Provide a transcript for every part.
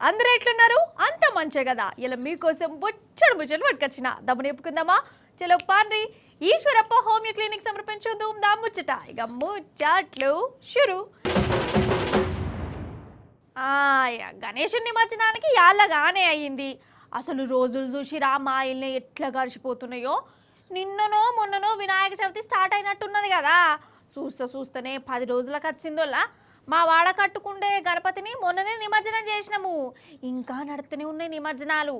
అందరూ ఎట్లున్నారు? అంత మంచే కదా. ఇలా మీకోసం బొచ్చడు ముచ్చట్లు పట్టుకొచ్చిన దమ్ముని చెప్పుకుందామా? చలో పాండ్రి. ఈశ్వరప్ప హోమియో క్లినిక్ సమర్పించు ధూమ్ధాం ముచ్చట. ఇక ముచ్చట్లు షురు. గణేశుని నిమజ్జనానికి యాళ్ళగానే అయ్యింది. అసలు రోజులు చూసిరా మా ఇల్లు ఎట్లా గడిచిపోతున్నాయో. నిన్ననో మొన్ననో వినాయక చవితి స్టార్ట్ అయినట్టున్నది కదా. చూస్తూనే 10 రోజులకు వచ్చిందోలా. మా వాడ కట్టుకుండే గణపతిని మొన్ననే నిమజ్జనం చేసినాము. ఇంకా నడుతూనే ఉన్నాయి నిమజ్జనాలు.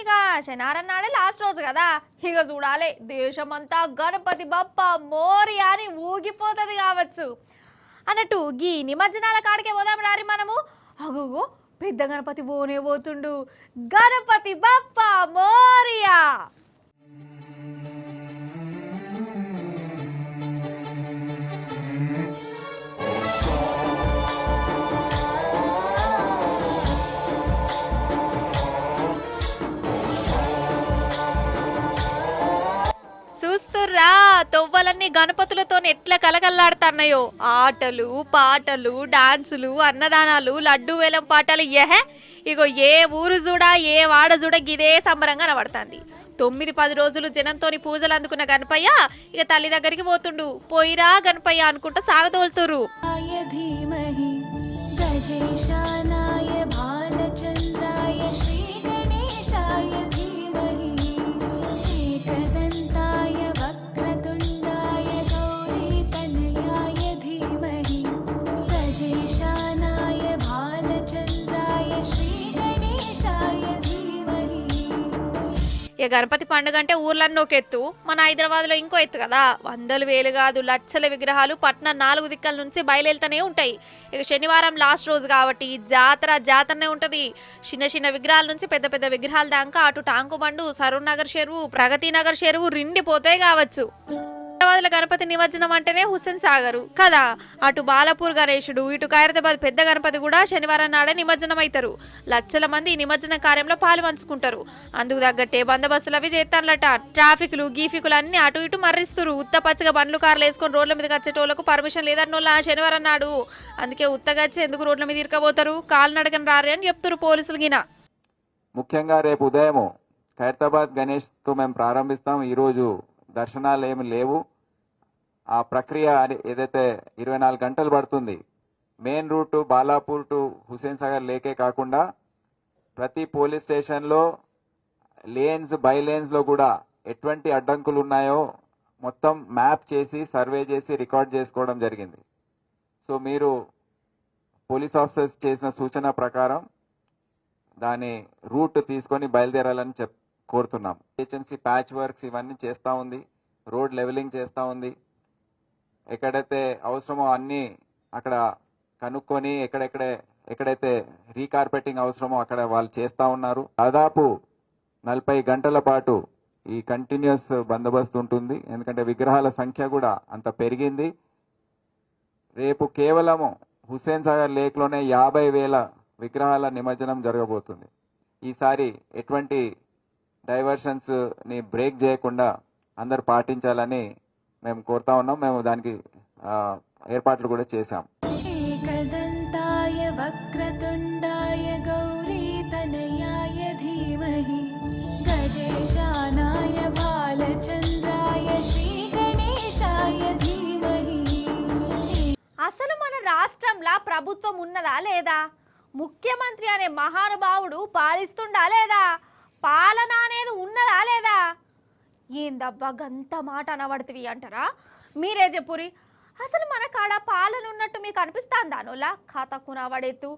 ఇక శనివారం నాడే లాస్ట్ రోజు కదా. ఇక చూడాలి దేశమంతా గణపతి బప్ప మోరియా అని ఊగిపోతుంది కావచ్చు. అన్నట్టు గీ నిమజ్జనాల కాడికే పోదాం రారి మనము. అగోగో పెద్ద గణపతి పోతుండు. గణపతి బప్ప మోరియా. చూస్తుర్రా తొవ్వలన్నీ గణపతులతో ఎట్లా కలకల్లాడుతున్నాయో. ఆటలు పాటలు డాన్సులు అన్నదానాలు లడ్డు వేలం పాటలు. ఇగో ఏ ఊరు చూడా ఏ వాడ చూడ గిదే సంబరంగా కనబడుతుంది. 9-10 రోజులు జనంతోని పూజలు అందుకున్న గణపయ్య ఇక తల్లి దగ్గరికి పోతుండు. పోయిరా గణపయ్య అనుకుంటా సాగతోలుతురు. ఇక గణపతి పండుగ అంటే ఊర్లన్నీ ఒక ఎత్తు, మన హైదరాబాద్లో ఇంకో ఎత్తు కదా. 100,000 కాదు లక్షల విగ్రహాలు పట్నం 4 దిక్కల నుంచి బయలుదేరుతూనే ఉంటాయి. ఇక శనివారం లాస్ట్ రోజు కాబట్టి జాతరనే ఉంటుంది. చిన్న విగ్రహాల నుంచి పెద్ద విగ్రహాల దాకా అటు టాంకు బండు, సరూర్ నగర్ చెరువు, ప్రగతి నగర్ చెరువు రిండిపోతాయి కావచ్చు. హైదరాబాద్లో గణపతి నిమజ్జనం అంటేనే హుస్సేన్ సాగరు కదా. అటు బాలాపూర్ గణేశుడు, ఇటు ఖైరతాబాద్ పెద్ద గణపతి కూడా శనివారం నాడే నిమజ్జనం అవుతారు. లక్షల మంది నిమజ్జన కార్యంలో పాలు పంచుకుంటారు. అందుకు తగ్గట్టే బందోబస్తులు అవి చేస్తారట. ట్రాఫిక్లు గీఫికులు అన్ని అటు ఇటు మర్రిస్తారు. ఉత్తపచ్చగా బండ్లు కార్లు వేసుకొని రోడ్ల మీదకి వచ్చేటోళ్లకు పర్మిషన్ లేదన్నోళ్ళ శనివారం నాడు. అందుకే ఉత్తగచ్చి ఎందుకు రోడ్ల మీద ఇరకపోతారు, కాలు నడకని రారే అని చెప్తారు పోలీసులు గిన. ముఖ్యంగా రేపు ఉదయం ఖైరతాబాద్ గణేష్తో మేము ప్రారంభిస్తాం. ఈరోజు దర్శనాలు ఏమి లేవు. ఆ ప్రక్రియ ఏదైతే 24 గంటలు పడుతుంది. Main route Balapur to Hussain Sagar లేకే కాకుండా ప్రతి పోలీస్ స్టేషన్లో లేన్స్ బై లేన్స్లో కూడా ఎటువంటి అడ్డంకులు ఉన్నాయో మొత్తం మ్యాప్ చేసి సర్వే చేసి రికార్డ్ చేసుకోవడం జరిగింది. సో మీరు పోలీస్ ఆఫీసర్స్ చేసిన సూచన ప్రకారం దాని రూట్ తీసుకొని బయలుదేరాలని కోరుతున్నాం. హెచ్ఎంసీ ప్యాచ్ వర్క్స్ ఇవన్నీ చేస్తూ ఉంది, రోడ్ లెవెలింగ్ చేస్తూ ఉంది. ఎక్కడైతే అవసరమో అన్నీ అక్కడ కనుక్కొని ఎక్కడైతే రీకార్పెటింగ్ అవసరమో అక్కడ వాళ్ళు చేస్తూ ఉన్నారు. దాదాపు 40 గంటల పాటు ఈ కంటిన్యూస్ బందోబస్తు ఉంటుంది. ఎందుకంటే విగ్రహాల సంఖ్య కూడా అంత పెరిగింది. రేపు కేవలము హుస్సేన్ సాగర్ లేక్లోనే 50,000 విగ్రహాల నిమజ్జనం జరగబోతుంది. ఈసారి ఎటువంటి డైవర్షన్స్ ని బ్రేక్ చేయకుండా అందరు పాటించాలని మేము కోరుతా ఉన్నాం. మేము దానికి ఏర్పాట్లు కూడా చేశాం. అసలు మన రాష్ట్రంలో ప్రభుత్వం ఉన్నదా లేదా? ముఖ్యమంత్రి అనే మహానుభావుడు పాలిస్తుండా లేదా? పాలన అనేది ఉన్నదా లేదా? ఏందబ్బా గంత మాట అనబడుతుంది అంటారా? మీరే చెప్పురి. అసలు మన కాడ పాలన ఉన్నట్టు మీకు అనిపిస్తుందా? నోలా ఖాతాకున పడేత్తు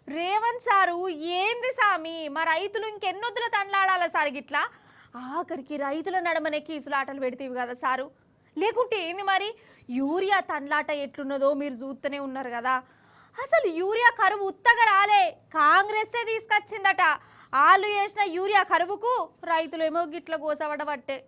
రేవంత్ సారు ఏంది సామి, మా రైతులు ఇంకెన్నొద్దులు తండ్లాడాల సార్. గిట్లా ఆఖరికి రైతుల నడమనే కీసులాటలు పెడితేవి కదా సారు. లేకుంటే ఏంది మరి? యూరియా తండ్లాట ఎట్లున్నదో మీరు చూస్తూనే ఉన్నారు కదా. అసలు యూరియా కరువు ఉత్తగా రాలే, కాంగ్రెస్సే తీసుకొచ్చిందట. వాళ్ళు చేసిన యూరియా కరువుకు రైతులేమో గిట్ల గోసపడబట్టే.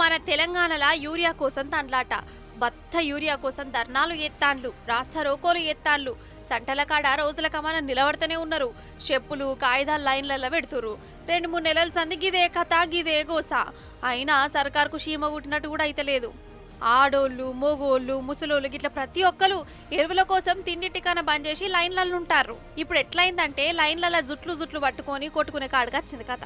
మన తెలంగాణలో యూరియా కోసం తండ్లాట బత్త యూరియా కోసం ధర్నాలు ఎత్తాన్లు రాస్తా రోకోలు ఎత్తాన్లు సంటల కాడ రోజుల కమాన నిలబడుతూనే ఉన్నారు చెప్పులు కాయిదాలు లైన్లలో పెడుతురు 2-3 నెలల సంది గిదే కథ గిదే గోస అయినా సర్కార్కు చీమ కుట్టినట్టు కూడా అయితలేదు ఆడోళ్ళు మోగోళ్ళు ముసలోళ్ళు గిట్ల ప్రతి ఒక్కరు ఎరువుల కోసం తిండి టికాన బంద్ చేసి లైన్లలో ఉంటారు ఇప్పుడు ఎట్లయిందంటే లైన్లలో జుట్లు పట్టుకొని కొట్టుకునే కాడికి వచ్చింది కథ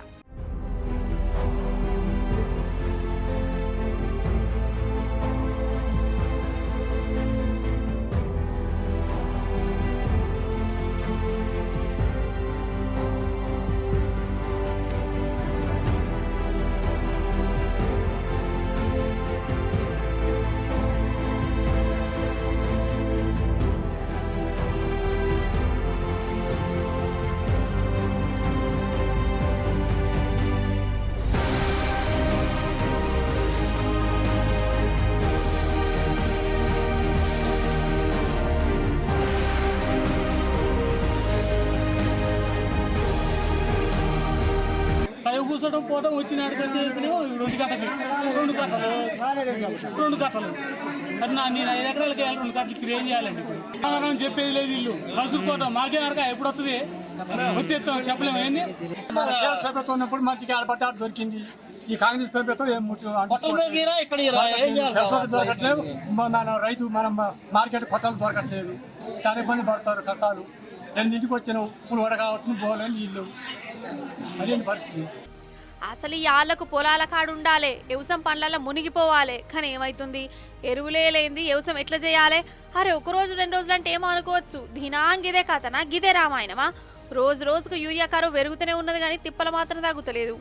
కూర్చోడం పోవడం వచ్చిన 2 కట్టలు అది నేను 5 ఎకరాలకి 2 కట్టలు క్రియేట్ చేయాలండి ఇప్పుడు చెప్పేది లేదు ఇల్లు కలుసుకుపోవటం మాకే అరక ఎప్పుడు వస్తుంది వచ్చేస్తాం చెప్పలేము ఏంది ప్రభుత్వం మంచిగా ఆడపడ్డాడు దొరికింది ఈ కాంగ్రెస్ ప్రభుత్వం దొరకట్లేదు మన రైతు మనం మార్కెట్ కొట్టాలు దొరకట్లేదు చాలా ఇబ్బంది పడతారు కష్టాలు 2 వచ్చిన ఇప్పుడు వడకావచ్చు పోలేదు నీళ్ళు అదేంటి పరిస్థితి అసలు ఈ ఆళ్లకు పొలాల కాడు ఉండాలి వ్యవసాయం పనులలో మునిగిపోవాలి కానీ ఏమైతుంది ఎరువులే లేంది వ్యవసాయం ఎట్లా చేయాలి అరే 1 రోజు 2 రోజులు అంటే ఏమో అనుకోవచ్చు దినాంగిదే కథనా గిదే రామాయణమా రోజుకు యూరియా కరువు పెరుగుతూనే ఉన్నది కానీ తిప్పలు మాత్రం తగ్గుతలేదు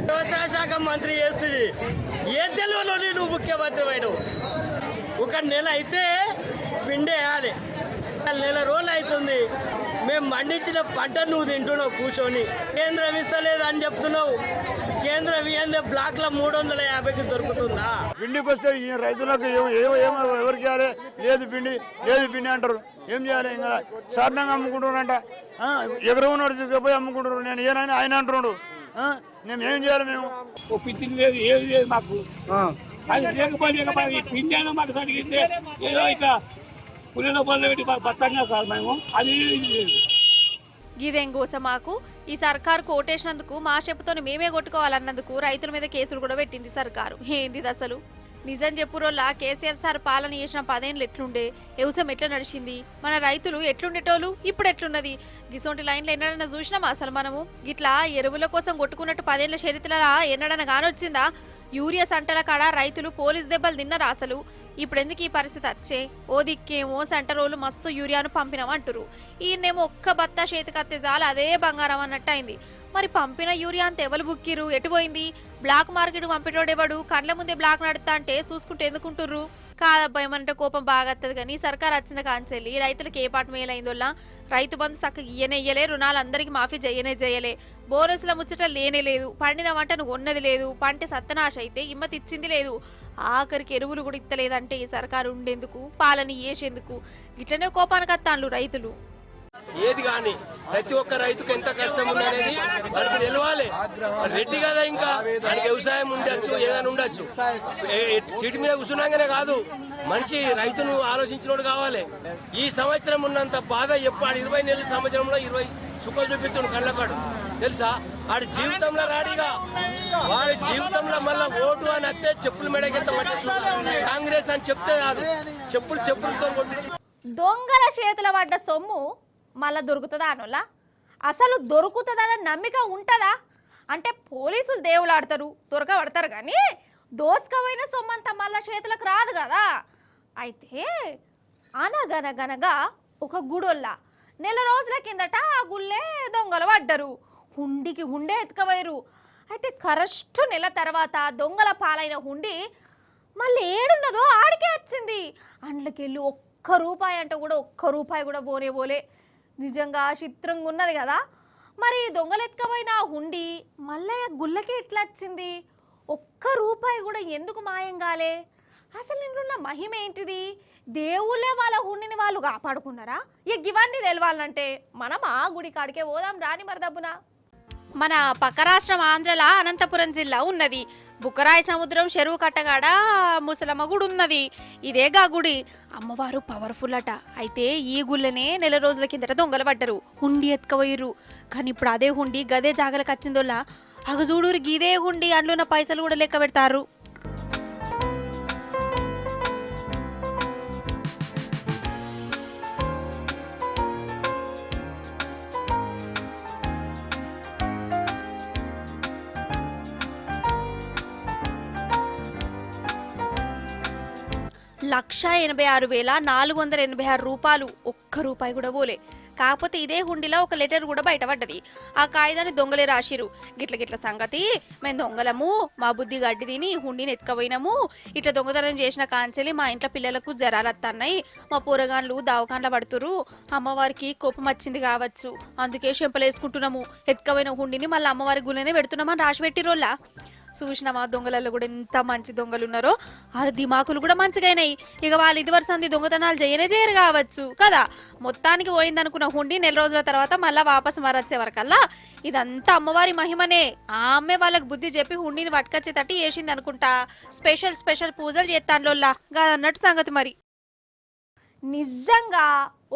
వ్యవసాయ శాఖ మంత్రి చేస్తుంది ఏ తెలియని నువ్వు ముఖ్యమంత్రి అయినావు 1 నెల అయితే పిండేయాలి 4 రోజులు అవుతుంది మేము పండించిన పంట నువ్వు తింటున్నావు కూర్చొని కేంద్రం ఇస్తలేదు అని చెప్తున్నావు కేంద్రం ఇయ్యందే బ్లాక్లో 350కి దొరుకుతుందా పిండికి వస్తే ఈ రైతులకు ఎవరికి ఇవ్వాలి లేదు పిండి అంటారు ఏం చేయాలి ఇంకా సాధారణంగా అమ్ముకుంటున్నారంట ఎగరు ఉన్నాడు తీసుకుపోయి అమ్ముకుంటున్నారు నేను ఏనైనా ఆయన అంటున్నాడు మేము ఏం చేయాలి మేము పిండి లేదు ఏది లేదు మాకు అది లేకపోతే పిండి అయినా మాకు జరిగితే ఏదో ఇట్లా పులిలో పనులు పెట్టి మాకు బతంగా సార్ మేము అది గిదేం గోసమాకు ఈ సర్కారు కోటేసినందుకు మా చెప్పుతోని మేమే కొట్టుకోవాలన్నందుకు రైతుల మీద కేసులు కూడా పెట్టింది సర్కారు ఏంది అసలు నిజం చెప్పురోళ్ళ కేసీఆర్ సార్ పాలన చేసిన 10 ఏళ్ళు ఎట్లుండే వ్యవసాయం ఎట్లా నడిచింది మన రైతులు ఎట్లుండేటోళ్ళు ఇప్పుడు ఎట్లున్నది గిసొంటి లైన్లో ఎన్నడన్నా చూసినామా అసలు మనము గిట్లా ఎరువుల కోసం కొట్టుకున్నట్టు 10 ఏళ్ల చరిత్రలా ఎన్నడన్నా కానొచ్చిందా యూరియా సంటల కాడ రైతులు పోలీస్ దెబ్బలు తిన్నారా అసలు ఇప్పుడు ఎందుకు ఈ పరిస్థితి వచ్చే ఓ దిక్కేమో సెంటరోళ్ళు మస్తు యూరియాను పంపినామంటారు ఈయనేమో ఒక్క బత్తా చేతికత్తే చాలు అదే బంగారం అన్నట్టు అయింది మరి పంపిన యూరియా అంత ఎవరు బుక్కిరు ఎటుపోయింది బ్లాక్ మార్కెట్ పంపేటోడెవడు కళ్ళ ముందే బ్లాక్ నడుతా అంటే చూసుకుంటే ఎందుకుంటుర్రు కాదబ్బా ఏమంటే కోపం బాగా వస్తుంది కానీ సర్కార్ వచ్చిన కాంచెల్లి రైతులకు ఏ పాట మేలైందోళ్ళ రైతు బంధు చక్కగా ఇయ్యనే రుణాలు అందరికీ మాఫీ చేయలే బోరస్ల ముచ్చట లేనే లేదు పండిన వంటను కొన్నది లేదు పంట సత్తనాశ అయితే ఇమ్మతి ఇచ్చింది లేదు ఆఖరికి ఎరువులు కూడా ఇత్తలేదంటే ఈ సర్కారు ఉండేందుకు పాలన చేసేందుకు ఇట్లనే కోపానికి వస్తాను రైతులు ఏది కానీ ప్రతి ఒక్క రైతుకు ఎంత కష్టం ఉంది అనేది మనకు తెలవాలి రెడ్డి కదా ఇంకా దానికి వ్యవసాయం ఉండొచ్చు ఏదైనా ఉండొచ్చు సీటు మీద కూర్చున్నాగానే కాదు మనిషి రైతును ఆలోచించినోడు కావాలి ఈ సంవత్సరం ఉన్నంత బాధ ఎప్పుడు 20 నెలల సంవత్సరంలో 20 సుఖాలు చూపిస్తుండు కళ్ళకాడు తెలుసా వాడి జీవితంలో రాడిగా వాడి జీవితంలో మళ్ళీ ఓటు అని వస్తే చెప్పులు మెడకెంత కాంగ్రెస్ అని చెప్తే కాదు చెప్పులతో కొట్టి దొంగల చేతుల పడ్డ సొమ్ము మళ్ళా దొరుకుతుందా అనోళ్ళ అసలు దొరుకుతుందన్న నమ్మిక ఉంటుందా అంటే పోలీసులు దేవులాడతారు దొరకబడతారు కానీ దోసుకపోయిన సొమ్మంతా మళ్ళా చేతులకు రాదు కదా అయితే అనగనగనగా ఒక గుడొల్ల నెల రోజుల కిందట ఆ గుళ్ళే దొంగలు పడ్డరు, హుండీకి హుండే ఎత్తుకపోయారు. అయితే కరెక్ట్ నెల తర్వాత దొంగల పాలైన హుండీ మళ్ళీ ఏడున్నదో ఆడికే వచ్చింది. అందులోకెళ్ళి ఒక్క రూపాయి అంటే కూడా ఒక్క రూపాయి కూడా పోలే. నిజంగా చిత్రంగా ఉన్నది కదా. మరి దొంగలు ఎత్తుకపోయిన ఆ హుండీ మళ్ళీ గుళ్ళకి ఎట్లా వచ్చింది? ఒక్క రూపాయి కూడా ఎందుకు మాయం కాలే? అసలు ఇంట్లో మహిమ ఏంటిది? దేవుళ్ళే వాళ్ళ హుండిని వాళ్ళు కాపాడుకున్నారా? ఇవన్నీ తెలవాలంటే మనం ఆ గుడి కాడికే పోదాం రాని మరి దబ్బున. మన పక్క రాష్ట్రం ఆంధ్రలో అనంతపురం జిల్లా ఉన్నది. బుక్కరాయి సముద్రం చెరువు కట్టగాడ ముసలమ్మ గుడి ఉన్నది. ఇదేగా గుడి. అమ్మవారు పవర్ఫుల్ అట. అయితే ఈ గుళ్ళనే నెల రోజుల కిందట దొంగలు పడ్డరు, హుండి ఎత్తుకపోయిర్రు. కానీ ఇప్పుడు అదే హుండి గదే జాగలకు వచ్చిందోలా అగజూడూరు గీదే హుండి అందులో పైసలు కూడా లెక్క పెడతారు. ₹1,86,486 ఒక్క రూపాయి కూడా పోలే. కాకపోతే ఇదే హుండీలో ఒక లెటర్ కూడా బయటపడ్డది. ఆ కాగితాన్ని దొంగలే రాసిరు. గిట్ల సంగతి, మేము దొంగలము, మా బుద్ధి గడ్డి తిని హుండీని ఎత్తుకపోయినాము, ఇట్లా దొంగతనం చేసిన కాంచెలి మా ఇంట్లో పిల్లలకు జ్వరాలు వస్తున్నాయి, మా పూరగాన్లు దావకాన్ల పడుతురు, అమ్మవారికి కోపం వచ్చింది కావచ్చు, అందుకే చెంపలేసుకుంటున్నాము, ఎత్తుకపోయిన హుండీని మళ్ళీ అమ్మవారి గుళ్ళనే పెడుతున్నామని రాసి పెట్టిరోళ్ళ. చూసినామా దొంగలలో కూడా ఎంత మంచి దొంగలు ఉన్నారో. ఆ దిమాకులు కూడా మంచిగాయినాయి. ఇక వాళ్ళు ఇదివరకు సంది దొంగతనాలు చేయరు కావచ్చు కదా. మొత్తానికి పోయిందనుకున్న హుండి నెల రోజుల తర్వాత మళ్ళీ వాపసు మరొచ్చే వరకల్లా ఇదంతా అమ్మవారి మహిమనే. ఆ అమ్మే వాళ్ళకి బుద్ధి చెప్పి హుండిని పట్టుకొచ్చే తట్టి వేసింది అనుకుంటా. స్పెషల్ పూజలు చేస్తానులోల్లా అన్నట్టు సంగతి. మరి నిజంగా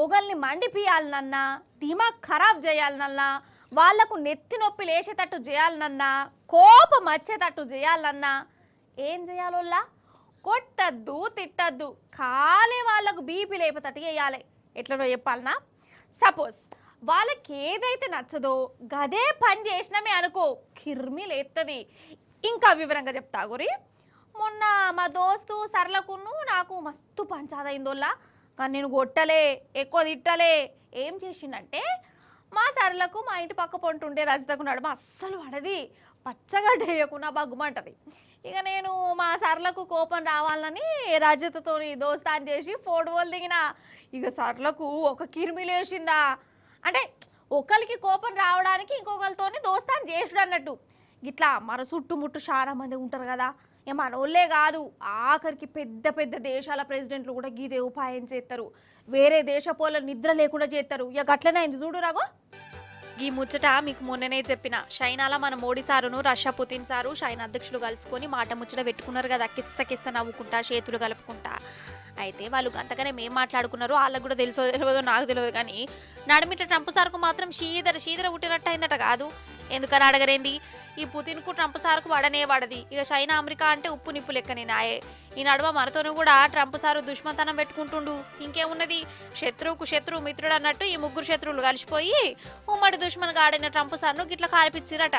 ఒకల్ని మండిపియాలనన్నా, దిమాగ్ ఖరాబ్ చేయాలనన్నా, వాళ్లకు నెత్తి నొప్పి లేచేటట్టు చేయాలనన్నా, కోపం వచ్చేటట్టు చేయాలన్నా ఏం చేయాలోల్లా? కొట్టద్దు, తిట్టద్దు, ఖాళీ వాళ్ళకు బీపీ లేపేటట్టు చేయాలి. ఎట్లనో చెప్పాలనా? సపోజ్ వాళ్ళకి ఏదైతే నచ్చదో గదే పని చేసినామే అనుకో, కిర్మి లేస్తుంది. ఇంకా వివరంగా చెప్తా గురి. మొన్న మా దోస్తు సర్లకును నాకు మస్తు పంచాదైందోల్లా. కానీ నేను కొట్టలే, ఎక్కువ తిట్టలే. ఏం చేసిందంటే, మా సర్లకు మా ఇంటి పక్క పొంటి ఉండే రజితకు నడుమ అస్సలు పడది, పచ్చగడ్డ వేయకుండా బగ్గుమంటది. ఇక నేను మా సర్లకు కోపం రావాలని రజితతో దోస్తాన్ చేసి ఫోటోలు దిగిన. ఇక సర్లకు ఒక కిరిమి లేచిందా అంటే, ఒకరికి కోపం రావడానికి ఇంకొకరితోని దోస్తాన్ చేసుడు అన్నట్టు. ఇట్లా మన చుట్టుముట్టు చాలా మంది ఉంటారు కదా, మన వాళ్ళే కాదు, ఆఖరికి పెద్ద దేశాల ప్రెసిడెంట్లు కూడా గీదే ఉపాయం చేస్తారు. వేరే దేశపోళ్ళ నిద్ర లేకుండా చేస్తారు. ఇక గట్లనే అయింది చూడు రాగో. ఈ ముచ్చట మీకు మొన్ననే చెప్పిన. చైనాలో మన మోడీ సారును రష్యా పుతిన్ సారు చైనా అధ్యక్షులు కలుసుకొని మాట ముచ్చట పెట్టుకున్నారు కదా, కిస్స నవ్వుకుంటా చేతులు కలుపుకుంటా. అయితే వాళ్ళు అంతగానే మేము మాట్లాడుకున్నారు, వాళ్ళకు కూడా తెలియదో నాకు తెలియదు. కానీ నడిమిట ట్రంప్ సార్కు మాత్రం శీదర పుట్టినట్టు అయిందట కాదు. ఎందుకని అడగరేంది? ఈ పుతిన్కు ట్రంప్ సార్కు పడది. ఇక చైనా అమెరికా అంటే ఉప్పు నిప్పు లెక్కనే నాయే. ఈ నడుమ మనతోనూ కూడా ట్రంప్ సారు దుష్మంతనం పెట్టుకుంటుండు. ఇంకేమున్నది, శత్రువుకు శత్రువు మిత్రుడు అన్నట్టు ఈ ముగ్గురు శత్రువులు కలిసిపోయి ఉమ్మడి దుష్మన్ గాడైన ట్రంప్ సార్ను గిట్ల కాల్పిచ్చిరట.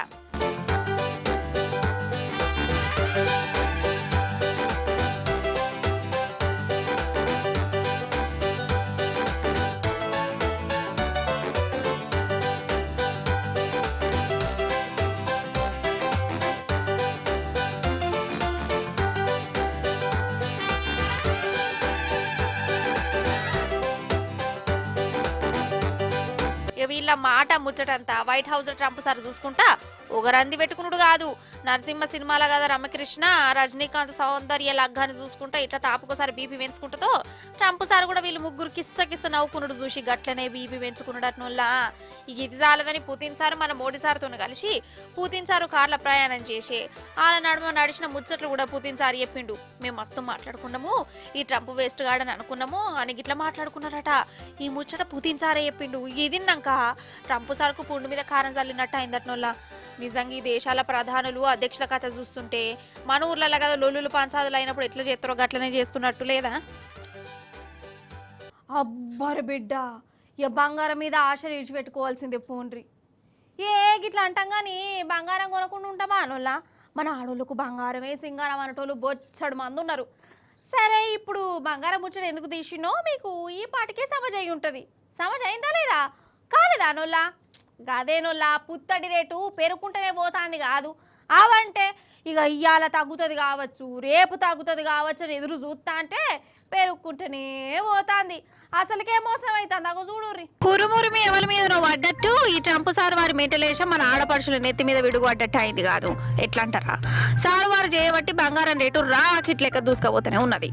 వీళ్ళ మాట ముచ్చటంతా వైట్ హౌస్ ట్రంప్ సార్ చూసుకుంటా ఒక రంది పెట్టుకున్నాడు కాదు. నరసింహ సినిమాల కదా రమకృష్ణ రజనీకాంత్ సౌందర్య లగ్గాన్ని చూసుకుంటా ఇట్లా తాపుకోసారి బీపీ పెంచుకుంటుందో, ట్రంప్ సార్ కూడా వీళ్ళు ముగ్గురు కిస్స నవ్వుకున్నాడు చూసి గట్లనే బీపీ పెంచుకున్నాడు అట్నోళ్ళా. ఇక ఇది చాలదని పుతిన్ సార్ మన మోడీ సార్తో కలిసి పుతిన్ సారు కార్ల ప్రయాణం చేసి వాళ్ళ నడుమ నడిచిన ముచ్చట్లు కూడా పుతిన్ సార్ చెప్పిండు. మేము మస్తు మాట్లాడుకున్నాము, ఈ ట్రంప్ వేస్ట్ గాడని అనుకున్నాము అని గిట్లా మాట్లాడుకున్నారట. ఈ ముచ్చట పుతిన్ సారే చెప్పిండు. ఇదిన్నాక ట్రంప్ సార్కు పుండు మీద కారం చల్లినట్టు అయిందట్నోళ్ళ. నిజంగా ఈ దేశాల ప్రధానులు అధ్యక్షుల కథ చూస్తుంటే మన ఊర్లలో కదా లొల్లులు పంచాదులు అయినప్పుడు ఎట్లా చేస్తారో గట్లనే చేస్తున్నట్టు లేదా? అబ్బరు బిడ్డ, ఇక బంగారం మీద ఆశ విడిచిపెట్టుకోవాల్సిందే పోండ్రి. గిట్లా అంటాం కానీ బంగారం కొనకుండా ఉంటామా అనోళ్ళ? మన ఆడోళ్ళకు బంగారమే సింగారం అనేటోళ్ళు బొచ్చడు మంది ఉన్నారు. సరే, ఇప్పుడు బంగారం ముచ్చట ఎందుకు తీసినో మీకు ఈ పాటికే సమజ్ అయి ఉంటుంది. సమస్య అయిందా లేదా కాలేదా నొల్లా గదే నొల్లా పుత్తడి రేటు పెరుగుకుంటూనే పోతాంది కాదు అవంటే ఇక ఇయ్యాల తగ్గుతుంది కావచ్చు రేపు తగ్గుతుంది కావచ్చు అని ఎదురు చూస్తా అంటే పెరుగుకుంటూనే పోతాంది అసలుకే మోసం అవుతుంది అగో చూడుర్రి కురుమురుమి ఎవరి మీద నువ్వు పడ్డట్టు ఈ ట్రంప్ సార్ వారి మెంటలేషన్ మన ఆడపడుచుల నెత్తి మీద విడుగుపడ్డట్టు అయింది కాదు ఎట్లా అంటారా సార్ వారు చేయబట్టి బంగారం రేటు రాకెట్ లెక్క దూసుకపోతూనే ఉన్నది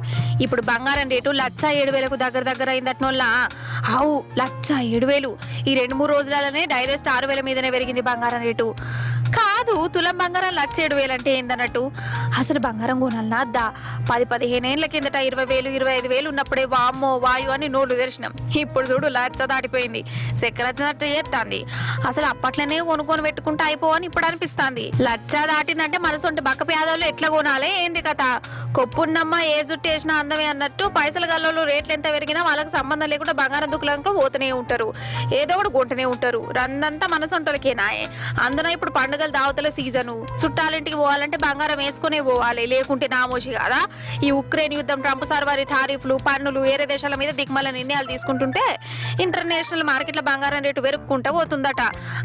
ఇప్పుడు బంగారం రేటు 1,07,000కు దగ్గర అయిందట్నోళ్ళ అవు 1,07,000 ఈ 2-3 రోజులనే డైరెక్ట్ 6,000 మీదనే పెరిగింది బంగారం రేటు కాదు తులం బంగారం 1,07,000 అంటే ఏందన్నట్టు అసలు బంగారం కొనాలన్నా అద్దా 10-15 ఏళ్ల కిందట 20,000 25,000 ఉన్నప్పుడే వామ్మో వాయు అని నోళ్ళు తెరిచినాం ఇప్పుడు చూడు 1,00,000 దాటిపోయింది చక్కెరచ్చినట్టు చేస్తాంది అసలు అప్పట్లోనే కొనుక్కొని పెట్టుకుంటే అయిపోవని ఇప్పుడు అనిపిస్తుంది 1,00,000 దాటిందంటే మనసు ఉంటే బక్క పేదోళ్ళు ఎట్లా కొనాలి ఏంది కథ కొప్పున్నమ్మ ఏ జుట్టు వేసినా అందమే అన్నట్టు పైసలు గల్లోళ్ళు రేట్లు ఎంత పెరిగినా వాళ్ళకి సంబంధం లేకుండా బంగారం దుక్కులంలో పోతూనే ఉంటారు ఏదో ఒకటి కొంటూనే ఉంటారు రందంతా మనసు ఉంటలకేనాయే అందున ఇప్పుడు పండుగ దావతల సీజను చుట్టాలింటికి పోవాలంటే బంగారం వేసుకునే పోవాలి లేకుంటే నామోషి కదా ఈ ఉక్రెయిన్ యుద్ధం ట్రంప్ సార్ వారి టారిఫ్లు పన్నులు వేరే దేశాల మీద దిగ్మల నిర్ణయాలు తీసుకుంటుంటే ఇంటర్నేషనల్ మార్కెట్ల బంగారం రేటు పెరుగుకుంటూ పోతుందట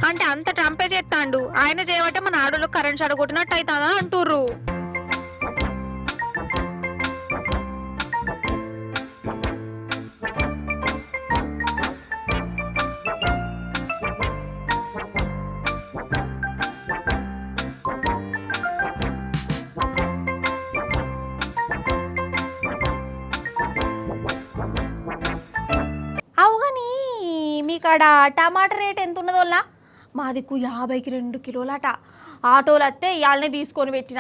అంటే అంత ట్రంపే చేస్తాండు ఆయన చేయబట్టే మన ఆడోళ్ళకి కరెంట్ అడగొట్టినట్టు అవుతుందా అంటుర్రు మీకాడ టమాటా రేట్ ఎంత ఉన్నదోళ్ళ మా దిక్కు 50కి 2 కిలోలట ఆటోలు వస్తే ఇవాళనే తీసుకొని పెట్టిన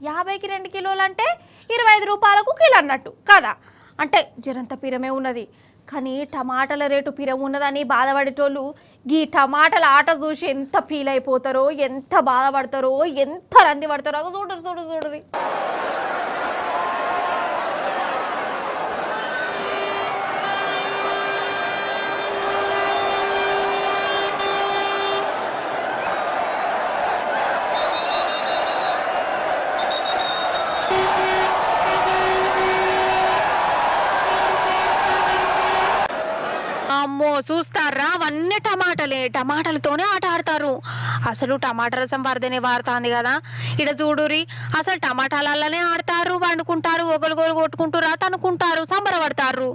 50కి 2 కిలోలు అంటే 25 రూపాయలకు కిలో అన్నట్టు కదా అంటే జరంత పిరమే ఉన్నది కానీ టమాటాల రేటు పిరం ఉన్నదని బాధపడేటోళ్ళు ఈ టమాటాల ఆట చూసి ఎంత ఫీల్ అయిపోతారో ఎంత బాధపడతారో ఎంత రంది పడతారో చూడరు అమ్మో చూస్తారా అవన్నీ టమాటాలతోనే ఆట ఆడతారు అసలు టమాటా రసం వరదనే వాడుతుంది కదా ఇడ చూడురి అసలు టమాటాలనే ఆడతారు వండుకుంటారు ఒగలుగోలు కొట్టుకుంటారు తనుకుంటారు సంబరపడతారు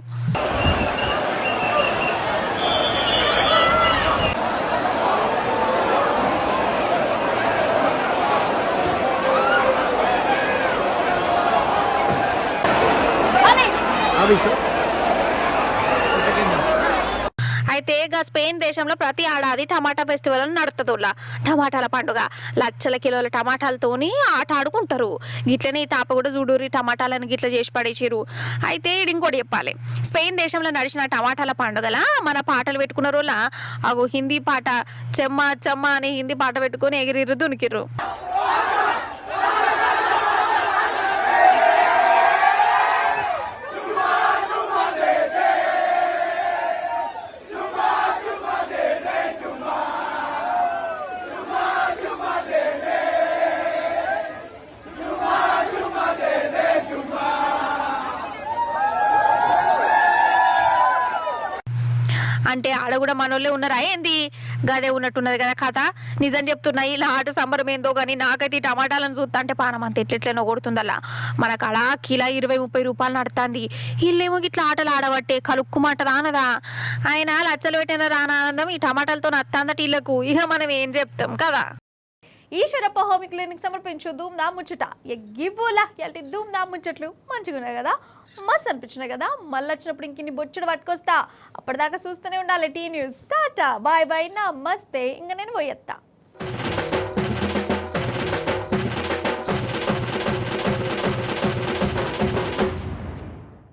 అయితే స్పెయిన్ దేశంలో ప్రతి ఏడాది టమాటా ఫెస్టివల్ నడుతుందిలా టమాటాల పండుగ లక్షల కిలోల టమాటాలతోని ఆట ఆడుకుంటారు గిట్లనే ఈ తాప కూడా చూడూరి టమాటాలను గిట్ల చేసి పడేసిరు అయితే ఇంకోటి చెప్పాలి స్పెయిన్ దేశంలో నడిచిన టమాటాల పండుగల మన పాటలు పెట్టుకున్న రోజుల అగో హిందీ పాట చెమ్మ చెమ్మ అని హిందీ పాట పెట్టుకొని ఎగిరిర్రు దునికిర్రు అంటే ఆడ కూడా మనోళ్ళే ఉన్నారా ఏంది గదే ఉన్నట్టున్నది కదా కథ నిజం చెప్తున్నా ఇలా ఆట సంబరం ఏందో కానీ నాకైతే ఈ టమాటాలను చూస్తా అంటే పానం అంత ఎట్లెట్లనో కొడుతుందల్లా మనకు అలా కిలో 20-30 రూపాయలు నడుతుంది వీళ్ళేమో ఇట్లా ఆటలు ఆడబట్టే కలుక్కుమాట రానదా ఆయన లచ్చలు పెట్టిన రానానందం ఈ టమాటాలతో నత్తాందట వీళ్ళకు ఇక మనం ఏం చెప్తాం కదా ఈశ్వరప్ప హోమ్ క్లినిక్ సమర్పించు ధూమ్ధామ్ ముచ్చట ఎగ్గిపోలా ఎల్టి ధూమ్ధామ్ ముచ్చట్లు మంచిగున్నాయి కదా మస్తు అనిపించినాయి కదా మళ్ళీ వచ్చినప్పుడు ఇంకిన్ని బొచ్చుడు పట్టుకొస్తా అప్పటిదాకా చూస్తూనే ఉండాలి T news tata bye bye నమస్తే ఇంకా నేను పోయేస్తా